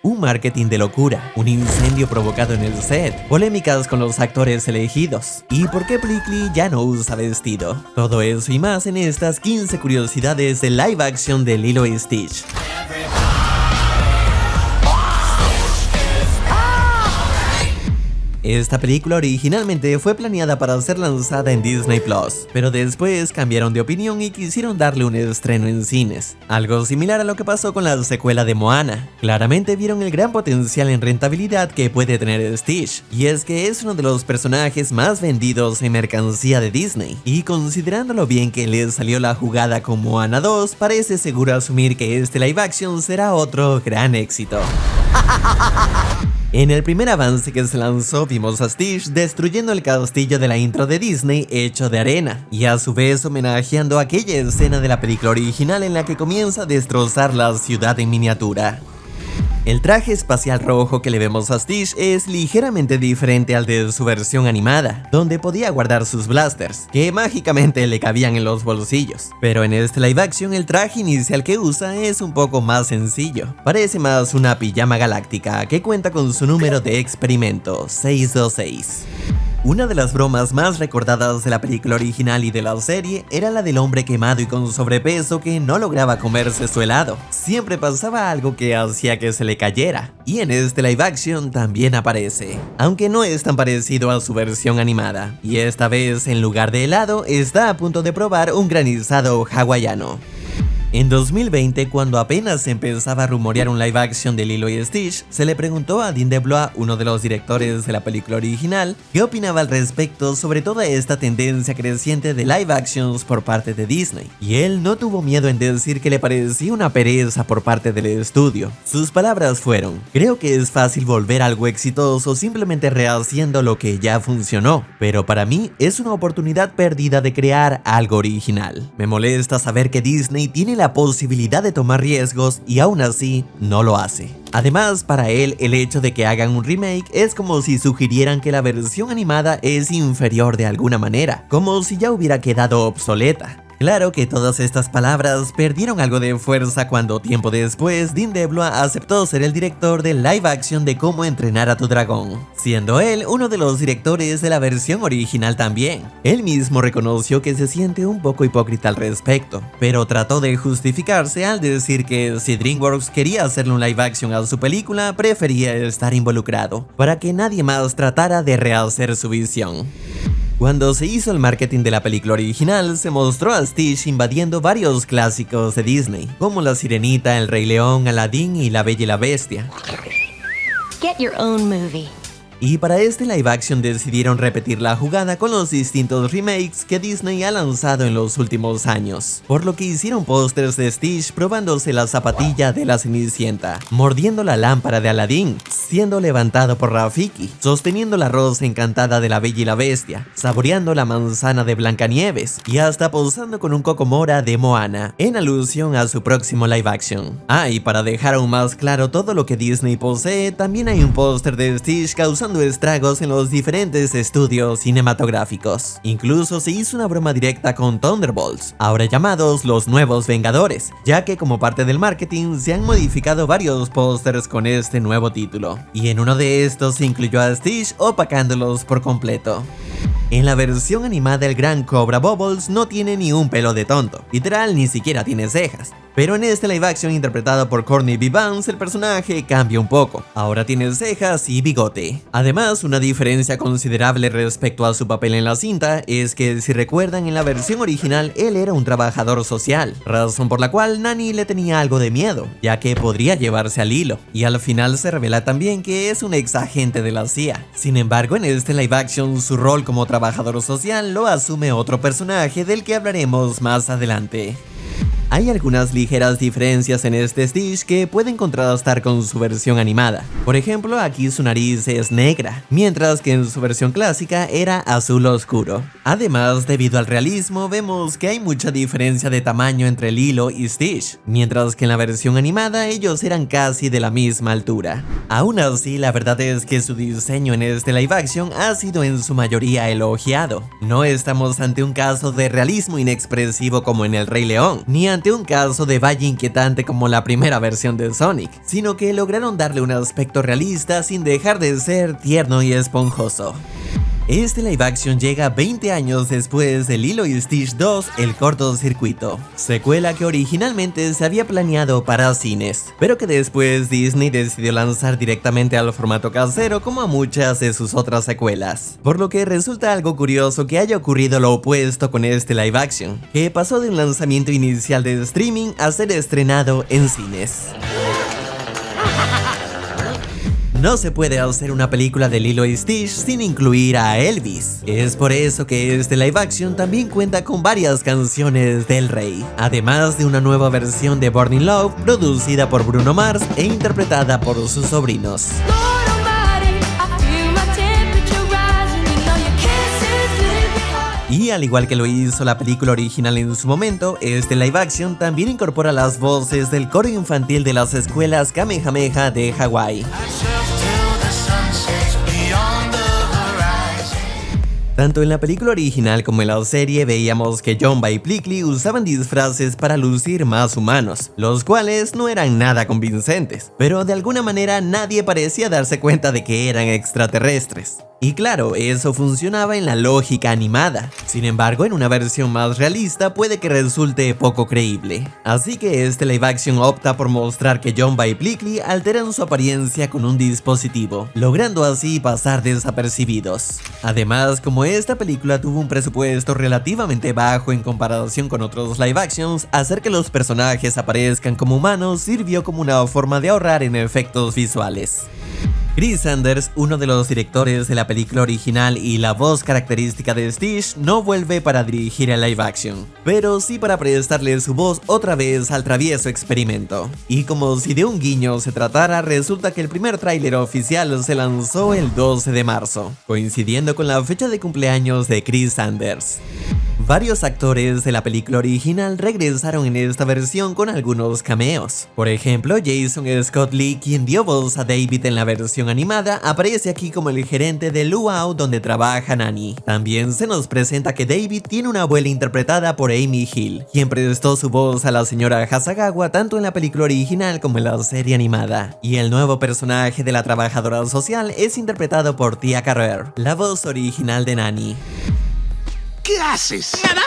un marketing de locura, un incendio provocado en el set, polémicas con los actores elegidos, y por qué Plickly ya no usa vestido. Todo eso y más en estas 15 curiosidades de live action de Lilo y Stitch. Esta película originalmente fue planeada para ser lanzada en Disney Plus, pero después cambiaron de opinión y quisieron darle un estreno en cines. Algo similar a lo que pasó con la secuela de Moana. Claramente vieron el gran potencial en rentabilidad que puede tener Stitch, y es que es uno de los personajes más vendidos en mercancía de Disney, y considerando lo bien que les salió la jugada con Moana 2, parece seguro asumir que este live action será otro gran éxito. En el primer avance que se lanzó vimos a Stitch destruyendo el castillo de la intro de Disney hecho de arena, y a su vez homenajeando aquella escena de la película original en la que comienza a destrozar la ciudad en miniatura. El traje espacial rojo que le vemos a Stitch es ligeramente diferente al de su versión animada, donde podía guardar sus blasters, que mágicamente le cabían en los bolsillos. Pero en este live action el traje inicial que usa es un poco más sencillo. Parece más una pijama galáctica que cuenta con su número de experimento 626. Una de las bromas más recordadas de la película original y de la serie era la del hombre quemado y con sobrepeso que no lograba comerse su helado. Siempre pasaba algo que hacía que se le cayera, y en este live action también aparece, aunque no es tan parecido a su versión animada, y esta vez en lugar de helado está a punto de probar un granizado hawaiano. En 2020, cuando apenas se empezaba a rumorear un live action de Lilo y Stitch, se le preguntó a Dean DeBlois, uno de los directores de la película original, qué opinaba al respecto sobre toda esta tendencia creciente de live actions por parte de Disney, y él no tuvo miedo en decir que le parecía una pereza por parte del estudio. Sus palabras fueron: creo que es fácil volver algo exitoso simplemente rehaciendo lo que ya funcionó, pero para mí es una oportunidad perdida de crear algo original. Me molesta saber que Disney tiene la posibilidad de tomar riesgos y aún así no lo hace. Además, para él, el hecho de que hagan un remake es como si sugirieran que la versión animada es inferior de alguna manera, como si ya hubiera quedado obsoleta. Claro que todas estas palabras perdieron algo de fuerza cuando tiempo después Dean DeBlois aceptó ser el director del live action de Cómo entrenar a tu dragón, siendo él uno de los directores de la versión original también. Él mismo reconoció que se siente un poco hipócrita al respecto, pero trató de justificarse al decir que si DreamWorks quería hacerle un live action a su película, prefería estar involucrado, para que nadie más tratara de rehacer su visión. Cuando se hizo el marketing de la película original, se mostró a Stitch invadiendo varios clásicos de Disney, como La Sirenita, El Rey León, Aladdin y La Bella y la Bestia. Get your own movie. Y para este live action decidieron repetir la jugada con los distintos remakes que Disney ha lanzado en los últimos años, por lo que hicieron pósters de Stitch probándose la zapatilla de la Cenicienta, mordiendo la lámpara de Aladdin, siendo levantado por Rafiki, sosteniendo la rosa encantada de La Bella y la Bestia, saboreando la manzana de Blancanieves y hasta posando con un Coco Mora de Moana, en alusión a su próximo live action. Y para dejar aún más claro todo lo que Disney posee, también hay un póster de Stitch causando estragos en los diferentes estudios cinematográficos. Incluso se hizo una broma directa con Thunderbolts, ahora llamados los Nuevos Vengadores, ya que como parte del marketing se han modificado varios pósters con este nuevo título, y en uno de estos se incluyó a Stitch opacándolos por completo. En la versión animada el gran Cobra Bubbles no tiene ni un pelo de tonto, literal ni siquiera tiene cejas. Pero en este live action interpretado por Courtney B. Vance el personaje cambia un poco, ahora tiene cejas y bigote. Además, una diferencia considerable respecto a su papel en la cinta es que, si recuerdan, en la versión original él era un trabajador social, razón por la cual Nani le tenía algo de miedo, ya que podría llevarse al hilo, y al final se revela también que es un ex agente de la CIA. Sin embargo, en este live action su rol como trabajador social lo asume otro personaje del que hablaremos más adelante. Hay algunas ligeras diferencias en este Stitch que pueden contrastar con su versión animada. Por ejemplo, aquí su nariz es negra, mientras que en su versión clásica era azul oscuro. Además, debido al realismo, vemos que hay mucha diferencia de tamaño entre Lilo y Stitch, mientras que en la versión animada ellos eran casi de la misma altura. Aún así, la verdad es que su diseño en este live action ha sido en su mayoría elogiado. No estamos ante un caso de realismo inexpresivo como en El Rey León, ni ante ante un caso de valla inquietante como la primera versión de Sonic, sino que lograron darle un aspecto realista sin dejar de ser tierno y esponjoso. Este live action llega 20 años después de Lilo y Stitch 2, El cortocircuito, secuela que originalmente se había planeado para cines, pero que después Disney decidió lanzar directamente al formato casero como a muchas de sus otras secuelas, por lo que resulta algo curioso que haya ocurrido lo opuesto con este live action, que pasó de un lanzamiento inicial de streaming a ser estrenado en cines. No se puede hacer una película de Lilo y Stitch sin incluir a Elvis. Es por eso que este live action también cuenta con varias canciones del rey, además de una nueva versión de Born in Love producida por Bruno Mars e interpretada por sus sobrinos. Y al igual que lo hizo la película original en su momento, este live action también incorpora las voces del coro infantil de las escuelas Kamehameha de Hawái. Tanto en la película original como en la serie veíamos que Jumba y Plickly usaban disfraces para lucir más humanos, los cuales no eran nada convincentes, pero de alguna manera nadie parecía darse cuenta de que eran extraterrestres. Y claro, eso funcionaba en la lógica animada. Sin embargo, en una versión más realista puede que resulte poco creíble. Así que este live action opta por mostrar que Jumba y Plickly alteran su apariencia con un dispositivo, logrando así pasar desapercibidos. Además, como esta película tuvo un presupuesto relativamente bajo en comparación con otros live actions, hacer que los personajes aparezcan como humanos sirvió como una forma de ahorrar en efectos visuales. Chris Sanders, uno de los directores de la película original y la voz característica de Stitch, no vuelve para dirigir el live action, pero sí para prestarle su voz otra vez al travieso experimento. Y como si de un guiño se tratara, resulta que el primer tráiler oficial se lanzó el 12 de marzo, coincidiendo con la fecha de cumpleaños de Chris Sanders. Varios actores de la película original regresaron en esta versión con algunos cameos. Por ejemplo, Jason Scott Lee, quien dio voz a David en la versión animada, aparece aquí como el gerente de Luau donde trabaja Nani. También se nos presenta que David tiene una abuela interpretada por Amy Hill, quien prestó su voz a la señora Hasagawa tanto en la película original como en la serie animada. Y el nuevo personaje de la trabajadora social es interpretado por Tia Carrere, la voz original de Nani. ¿Qué haces? ¿Nada?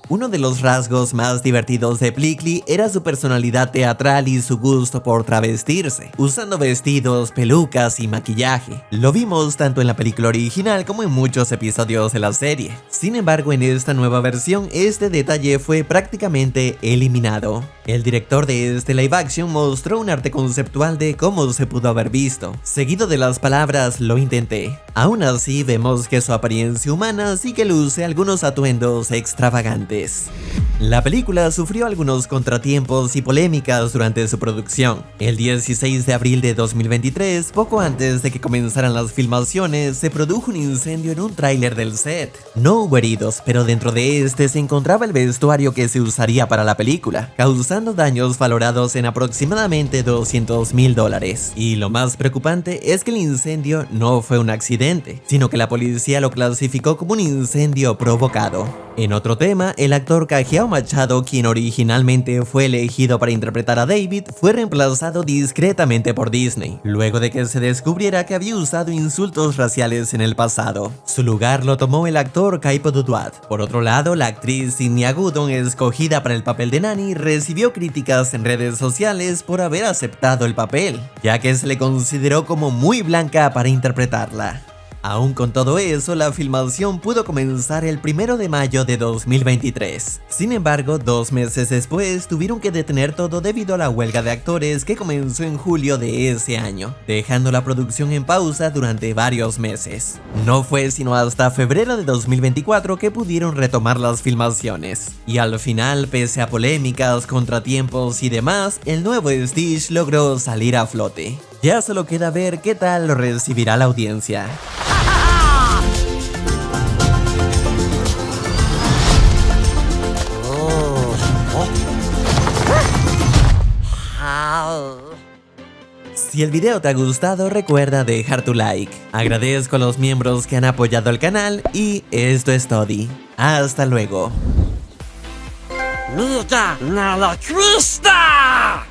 Uno de los rasgos más divertidos de Plickly era su personalidad teatral y su gusto por travestirse, usando vestidos, pelucas y maquillaje. Lo vimos tanto en la película original como en muchos episodios de la serie. Sin embargo, en esta nueva versión, este detalle fue prácticamente eliminado. El director de este live action mostró un arte conceptual de cómo se pudo haber visto, seguido de las palabras "lo intenté". Aún así, vemos que su apariencia humana sí que luce algunos atuendos extravagantes. La película sufrió algunos contratiempos y polémicas durante su producción. El 16 de abril de 2023, poco antes de que comenzaran las filmaciones, se produjo un incendio en un tráiler del set. No hubo heridos, pero dentro de este se encontraba el vestuario que se usaría para la película, causando daños valorados en aproximadamente $200,000. Y lo más preocupante es que el incendio no fue un accidente, sino que la policía lo clasificó como un incendio provocado. En otro tema, el actor Kajiao Machado, quien originalmente fue elegido para interpretar a David, fue reemplazado discretamente por Disney, luego de que se descubriera que había usado insultos raciales en el pasado. Su lugar lo tomó el actor Kaipo Duduat. Por otro lado, la actriz Sidney Agudon, escogida para el papel de Nani, recibió críticas en redes sociales por haber aceptado el papel, ya que se le consideró como muy blanca para interpretarla. Aún con todo eso, la filmación pudo comenzar el 1 de mayo de 2023. Sin embargo, 2 meses después tuvieron que detener todo debido a la huelga de actores que comenzó en julio de ese año, dejando la producción en pausa durante varios meses. No fue sino hasta febrero de 2024 que pudieron retomar las filmaciones. Y al final, pese a polémicas, contratiempos y demás, el nuevo Stitch logró salir a flote. Ya solo queda ver qué tal lo recibirá la audiencia. Si el video te ha gustado, recuerda dejar tu like. Agradezco a los miembros que han apoyado el canal y esto es todo. Hasta luego. Mira, nada crista.